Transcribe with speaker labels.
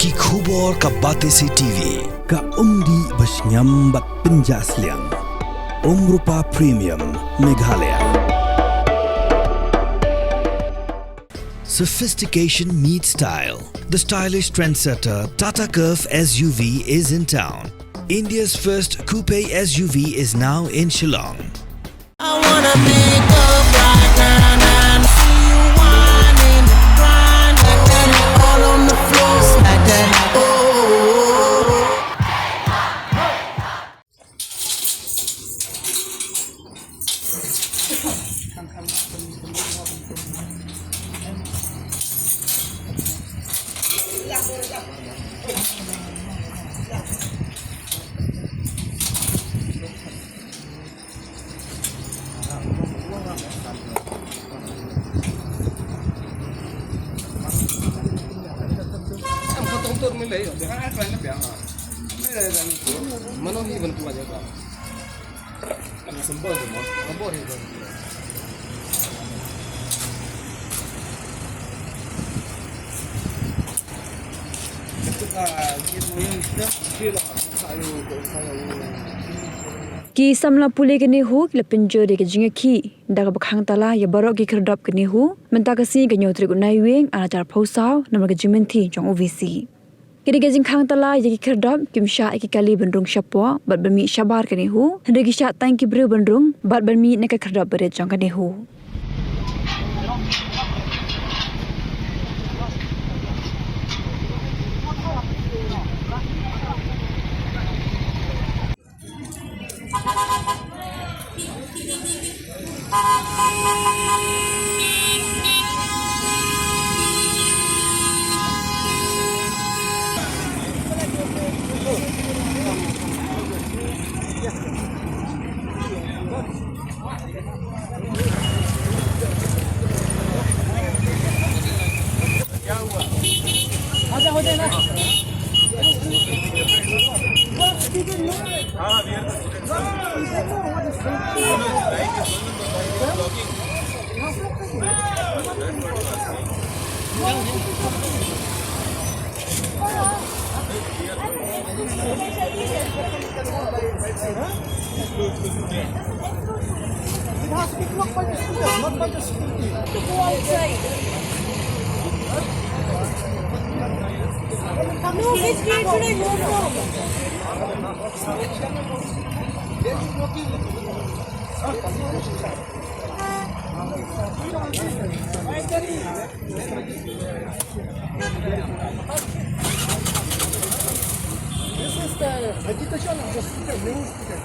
Speaker 1: ki khubor ka batesi TV
Speaker 2: ka umdi basnyambat penjaslian Rupa Premium Meghalaya.
Speaker 1: Sophistication meets style. The stylish trendsetter Tata Curve SUV is in town. India's first coupe SUV is now in Shillong.
Speaker 3: I wanna make up right now, see you whining, grinding, all on the floor like that. Oh.
Speaker 4: Ki Samla Pule ke Nehu le penjori ke jinga ki daga Khang Tala ya Baroh ki Khyrdop ke Nehu menta ka si ke nyotri ku nai weng ana jar phosau namar ke jimenthi jong OVC kiri ke jing Khang Tala ya ki Khyrdop kim sha ki kali bendrung shapo bat bami shabar ke Nehu hende ki sha tang ki bre bendrung bat bami ne ka Khyrdop bere jong ke Nehu.
Speaker 5: This is the agitation of the speaker, main speaker.